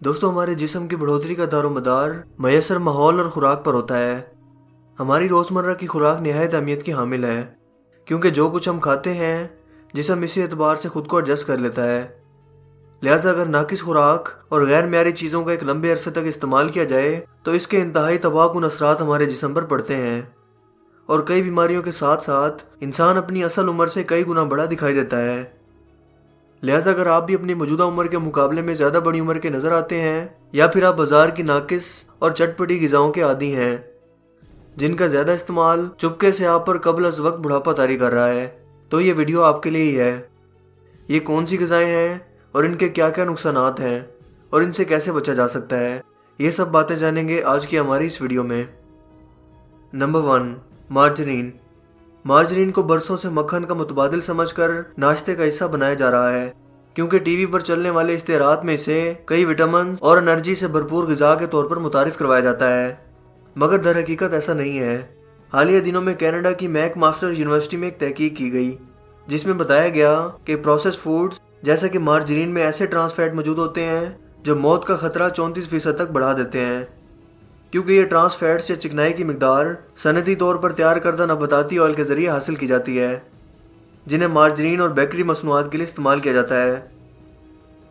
दोस्तों, हमारे जिस्म की बढ़ोतरी का दारोमदार मैसर माहौल और खुराक पर होता है। हमारी रोज़मर्रा की खुराक निहायत अहमियत की हामिल है, क्योंकि जो कुछ हम खाते हैं जिस्म इसी एतबार से खुद को एडजस्ट कर लेता है। लिहाजा अगर नाकिस खुराक और गैर म्यारी चीज़ों का एक लंबे अरसे तक इस्तेमाल किया जाए तो इसके इंतहाई तबाहकुन असरात हमारे जिस्म पर पड़ते हैं, और कई बीमारियों के साथ साथ इंसान अपनी असल उम्र से कई गुना बड़ा दिखाई देता है। लिहाजा अगर आप भी अपनी मौजूदा उम्र के मुकाबले में ज़्यादा बड़ी उम्र के नज़र आते हैं, या फिर आप बाजार की नाकिस और चटपटी ग़िज़ाओं के आदी हैं जिनका ज़्यादा इस्तेमाल चुपके से आप पर कबल अज़ वक्त बुढ़ापा तारी कर रहा है, तो ये वीडियो आपके लिए ही है। ये कौन सी ग़िज़ाएँ हैं और इनके क्या क्या नुकसानात हैं और इनसे कैसे बचा जा सकता है, ये सब बातें जानेंगे आज की हमारी इस वीडियो में। Number 1, margarine. मार्जरीन को बरसों से मक्खन का मुतबादिल समझकर नाश्ते का हिस्सा बनाया जा रहा है, क्योंकि टीवी पर चलने वाले इश्तेहारात में इसे कई विटामिन और एनर्जी से भरपूर ग़िज़ा के तौर पर मुतारिफ करवाया जाता है, मगर दर हकीकत ऐसा नहीं है। हालिया दिनों में कनाडा की मैकमास्टर यूनिवर्सिटी में एक तहकीक की गई जिसमें बताया गया कि प्रोसेस फूड्स जैसे कि मार्जरीन में ऐसे ट्रांस फैट मौजूद होते हैं जो मौत का खतरा 34% तक बढ़ा देते हैं, क्योंकि ये ट्रांस फैट्स या चिकनाई की मिकदार सनती तौर पर तैयार करदा नबाताती ऑयल के ज़रिए हासिल की जाती है, जिन्हें मार्जरीन और बेकरी मसनूआत के लिए इस्तेमाल किया जाता है।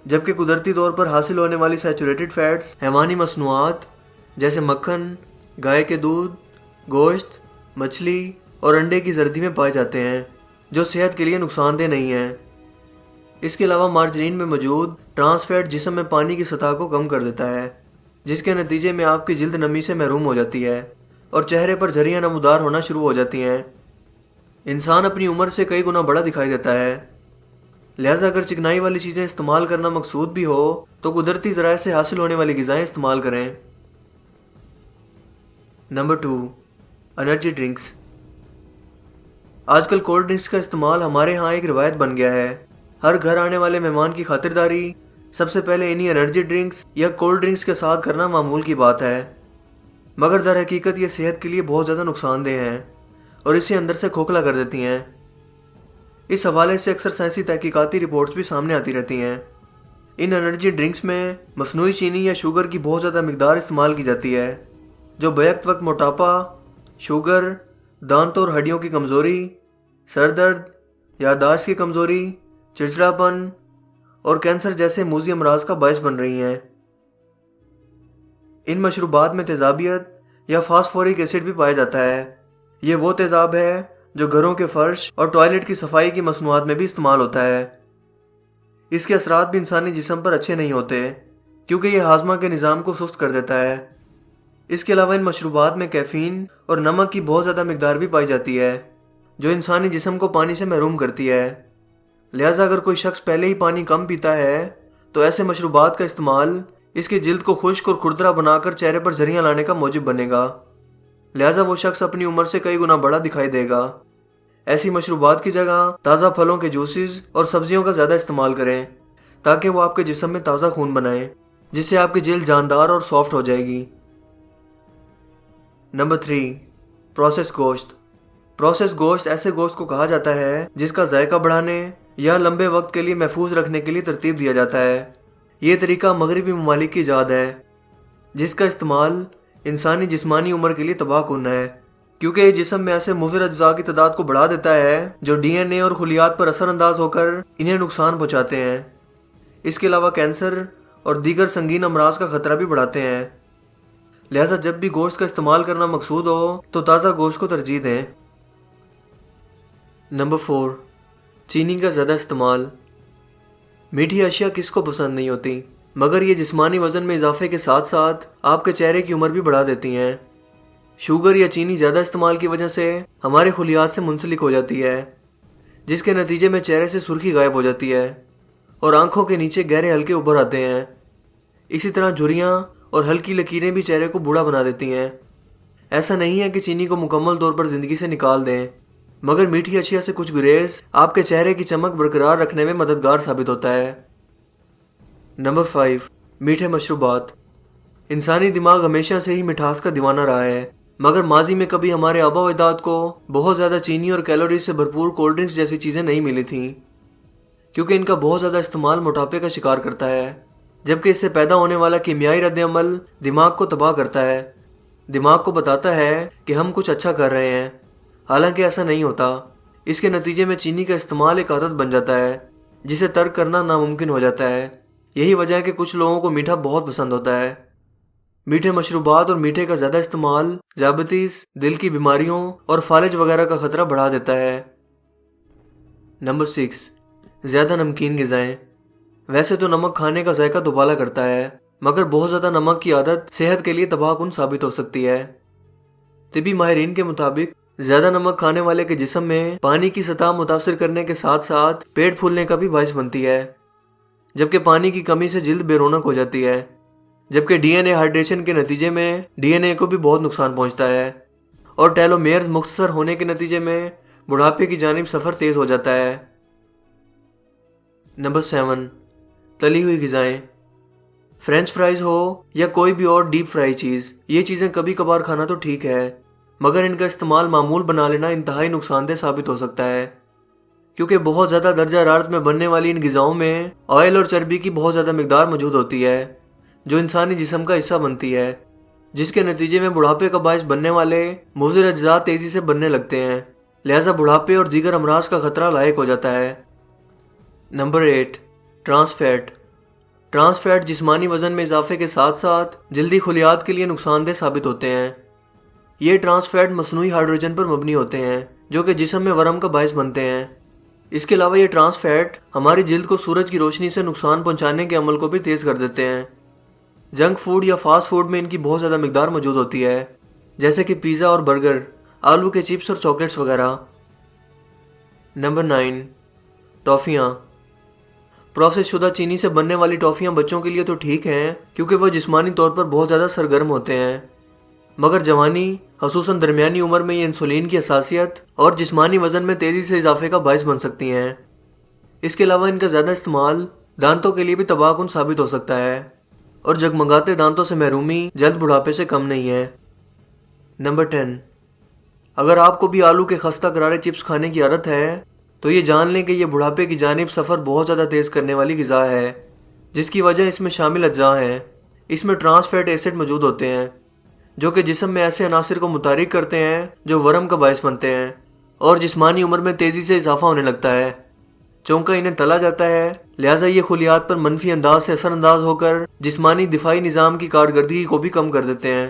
जबकि कुदरती तौर पर हासिल होने वाली सैचुरेटेड फैट्स हैवानी मसनूआत जैसे मक्खन, गाय के दूध, गोश्त, मछली और अंडे की जर्दी में पाए जाते हैं, जो सेहत के लिए नुकसानदेह नहीं है। इसके अलावा मार्जरीन में मौजूद ट्रांस फैट जिस्म में पानी की सतह को कम कर देता है, जिसके नतीजे में आपकी जिल्द नमी से महरूम हो जाती है और चेहरे पर झरियाँ नमूदार होना शुरू हो जाती हैं। इंसान अपनी उम्र से कई गुना बड़ा दिखाई देता है। लिहाजा अगर चिकनाई वाली चीज़ें इस्तेमाल करना मकसूद भी हो तो कुदरती ज़राए से हासिल होने वाली ग़िज़ाएँ इस्तेमाल करें। Number 2, energy drinks. आजकल कोल्ड ड्रिंक्स का इस्तेमाल हमारे यहाँ एक रिवायत बन गया है। हर घर आने वाले मेहमान की खातिरदारी सबसे पहले इन्हीं एनर्जी ड्रिंक्स या कोल्ड ड्रिंक्स के साथ करना मामूल की बात है, मगर दर हकीकत ये सेहत के लिए बहुत ज़्यादा नुकसानदेह हैं और इसे अंदर से खोखला कर देती हैं। इस हवाले से अक्सर साइंसी तहकीकाती रिपोर्ट्स भी सामने आती रहती हैं। इन एनर्जी ड्रिंक्स में मसनूई चीनी या शुगर की बहुत ज़्यादा मिकदार इस्तेमाल की जाती है, जो बैक वक्त मोटापा, शुगर, दांतों और हड्डियों की कमज़ोरी, सर दर्द, याददाश्त की कमज़ोरी, चिड़चिड़ापन और कैंसर जैसे मूज़ी अमराज का बायस बन रही हैं। इन मशरूबात में तेज़ाबियत या फास्फोरिक एसिड भी पाया जाता है। ये वो तेज़ाब है जो घरों के फर्श और टॉयलेट की सफाई की मसनूआत में भी इस्तेमाल होता है। इसके असरात भी इंसानी जिस्म पर अच्छे नहीं होते, क्योंकि ये हाजमा के निज़ाम को सुस्त कर देता है। इसके अलावा इन मशरूबात में कैफ़ीन और नमक की बहुत ज़्यादा मिकदार भी पाई जाती है, जो इंसानी जिस्म को पानी से महरूम करती है। लिहाजा अगर कोई शख्स पहले ही पानी कम पीता है तो ऐसे मशरूबात का इस्तेमाल इसकी जिल्द को खुश्क और खुरदरा बनाकर चेहरे पर झरियाँ लाने का मौजिब बनेगा। लिहाजा वो शख्स अपनी उम्र से कई गुना बड़ा दिखाई देगा। ऐसी मशरूबात की जगह ताज़ा फलों के जूसेस और सब्जियों का ज़्यादा इस्तेमाल करें, ताकि वो आपके जिस्म में ताज़ा खून बनाएं, जिससे आपकी जिल्द जानदार और सॉफ्ट हो जाएगी। नंबर 3, प्रोसेस गोश्त। प्रोसेस गोश्त ऐसे गोश्त को कहा जाता है जिसका जायका बढ़ाने या लंबे वक्त के लिए महफूज रखने के लिए तरतीब दिया जाता है। ये तरीका मगरबी ममालिक की ईजाद है, जिसका इस्तेमाल इंसानी जिस्मानी उम्र के लिए तबाहकुन है, क्योंकि ये जिस्म में ऐसे मुज़िर अज्जा की तादाद को बढ़ा देता है जो DNA और खुलियात पर असरअंदाज होकर इन्हें नुकसान पहुँचाते हैं। इसके अलावा कैंसर और दीगर संगीन अमराज का खतरा भी बढ़ाते हैं। लिहाजा जब भी गोश्त का इस्तेमाल करना मकसूद हो तो ताज़ा गोश्त को तरजीह दें। नंबर 4, चीनी का ज़्यादा इस्तेमाल। मीठी अशिया किसको पसंद नहीं होती, मगर ये जिस्मानी वज़न में इजाफे के साथ साथ आपके चेहरे की उम्र भी बढ़ा देती हैं। शुगर या चीनी ज़्यादा इस्तेमाल की वजह से हमारे खुलियात से मुंसलिक हो जाती है, जिसके नतीजे में चेहरे से सुर्खी गायब हो जाती है और आंखों के नीचे गहरे हल्के उभर आते हैं। इसी तरह झुर्रियाँ और हल्की लकीरें भी चेहरे को बूढ़ा बना देती हैं। ऐसा नहीं है कि चीनी को मुकम्मल तौर पर ज़िंदगी से निकाल दें, मगर मीठी अशिया से कुछ गुरेज आपके चेहरे की चमक बरकरार रखने में मददगार साबित होता है। नंबर 5, मीठे मशरूबात। इंसानी दिमाग हमेशा से ही मिठास का दीवाना रहा है, मगर माजी में कभी हमारे आबा व अजदाद को बहुत ज़्यादा चीनी और कैलोरी से भरपूर कोल्ड ड्रिंक्स जैसी चीज़ें नहीं मिली थीं, क्योंकि इनका बहुत ज़्यादा इस्तेमाल मोटापे का शिकार करता है। جبکہ اس سے پیدا ہونے والا کیمیائی رد عمل دماغ کو تباہ کرتا ہے۔ دماغ کو بتاتا ہے کہ ہم کچھ اچھا کر رہے ہیں، حالانکہ ایسا نہیں ہوتا۔ اس کے نتیجے میں چینی کا استعمال ایک عادت بن جاتا ہے جسے ترک کرنا ناممکن ہو جاتا ہے۔ یہی وجہ ہے کہ کچھ لوگوں کو میٹھا بہت پسند ہوتا ہے۔ میٹھے مشروبات اور میٹھے کا زیادہ استعمال ذیابیطس، دل کی بیماریوں اور فالج وغیرہ کا خطرہ بڑھا دیتا ہے۔ نمبر 6، زیادہ نمکین غذائیں۔ ویسے تو نمک کھانے کا ذائقہ دوبالا کرتا ہے، مگر بہت زیادہ نمک کی عادت صحت کے لیے تباہ کن ثابت ہو سکتی ہے۔ طبی ماہرین کے مطابق زیادہ نمک کھانے والے کے جسم میں پانی کی سطح متاثر کرنے کے ساتھ ساتھ پیٹ پھولنے کا بھی باعث بنتی ہے، جبکہ پانی کی کمی سے جلد بے رونق ہو جاتی ہے، جبکہ ڈی این اے ہائیڈریشن کے نتیجے میں ڈی این اے کو بھی بہت نقصان پہنچتا ہے، اور ٹیلومیئرز مختصر ہونے کے نتیجے میں بڑھاپے کی جانب سفر تیز ہو جاتا ہے۔ نمبر 7، تلی ہوئی غذائیں۔ فرینچ فرائز ہو یا کوئی بھی اور ڈیپ فرائی چیز، یہ چیزیں کبھی کبھار کھانا تو ٹھیک ہے، مگر ان کا استعمال معمول بنا لینا انتہائی نقصان دہ ثابت ہو سکتا ہے، کیونکہ بہت زیادہ درجہ حرارت میں بننے والی ان غذاؤں میں آئل اور چربی کی بہت زیادہ مقدار موجود ہوتی ہے، جو انسانی جسم کا حصہ بنتی ہے، جس کے نتیجے میں بڑھاپے کا باعث بننے والے مضر اجزاء تیزی سے بننے لگتے ہیں، لہذا بڑھاپے اور دیگر امراض کا خطرہ لاحق ہو جاتا ہے۔ Number 8، trans fat. Trans fat جسمانی وزن میں اضافے کے ساتھ ساتھ جلدی خلیات کے لیے نقصان دہ ثابت ہوتے ہیں۔ یہ ٹرانس فیٹ مصنوعی ہائیڈروجن پر مبنی ہوتے ہیں، جو کہ جسم میں ورم کا باعث بنتے ہیں۔ اس کے علاوہ یہ ٹرانس فیٹ ہماری جلد کو سورج کی روشنی سے نقصان پہنچانے کے عمل کو بھی تیز کر دیتے ہیں۔ جنک فوڈ یا فاسٹ فوڈ میں ان کی بہت زیادہ مقدار موجود ہوتی ہے، جیسے کہ پیزا اور برگر، آلو کے چپس اور چاکلیٹس وغیرہ۔ نمبر 9، ٹافیاں۔ پروسیس شدہ چینی سے بننے والی ٹافیاں بچوں کے لیے تو ٹھیک ہیں، کیونکہ وہ جسمانی طور پر بہت زیادہ سرگرم ہوتے ہیں، مگر جوانی، خصوصاً درمیانی عمر میں یہ انسولین کی حساسیت اور جسمانی وزن میں تیزی سے اضافے کا باعث بن سکتی ہیں۔ اس کے علاوہ ان کا زیادہ استعمال دانتوں کے لیے بھی تباہ کن ثابت ہو سکتا ہے، اور جگمگاتے دانتوں سے محرومی جلد بڑھاپے سے کم نہیں ہے۔ نمبر 10، اگر آپ کو بھی آلو کے خستہ کرارے چپس کھانے کی عادت ہے تو یہ جان لیں کہ یہ بڑھاپے کی جانب سفر بہت زیادہ تیز کرنے والی غذا ہے، جس کی وجہ اس میں شامل اجزاء ہیں۔ اس میں ٹرانس فیٹ ایسڈ موجود ہوتے ہیں، جو کہ جسم میں ایسے عناصر کو متحرک کرتے ہیں جو ورم کا باعث بنتے ہیں، اور جسمانی عمر میں تیزی سے اضافہ ہونے لگتا ہے۔ چونکہ انہیں تلا جاتا ہے، لہٰذا یہ خلیات پر منفی انداز سے اثر انداز ہو کر جسمانی دفاعی نظام کی کارکردگی کو بھی کم کر دیتے ہیں۔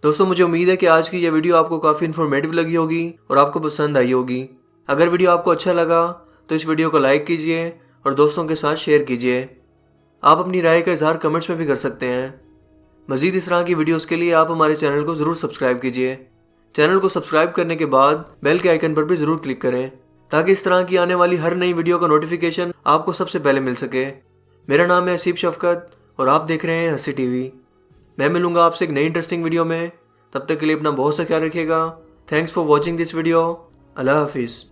دوستوں، مجھے امید ہے کہ آج کی یہ ویڈیو آپ کو کافی انفارمیٹیو لگی ہوگی اور آپ کو پسند آئی ہوگی۔ اگر ویڈیو آپ کو اچھا لگا تو اس ویڈیو کو لائک کیجئے اور دوستوں کے ساتھ شیئر کیجئے۔ آپ اپنی رائے کا اظہار کمنٹس میں بھی کر سکتے ہیں۔ مزید اس طرح کی ویڈیوز کے لیے آپ ہمارے چینل کو ضرور سبسکرائب کیجئے۔ چینل کو سبسکرائب کرنے کے بعد بیل کے آئیکن پر بھی ضرور کلک کریں، تاکہ اس طرح کی آنے والی ہر نئی ویڈیو کا نوٹیفیکیشن آپ کو سب سے پہلے مل سکے۔ میرا نام ہے حسیب شفقت اور آپ دیکھ رہے ہیں ہنسی ٹی وی۔ میں ملوں گا آپ سے ایک نئی انٹرسٹنگ ویڈیو میں، تب تک کے لیے اپنا بہت سا خیال رکھیے گا۔ Thanks for watching this video. اللہ حافظ۔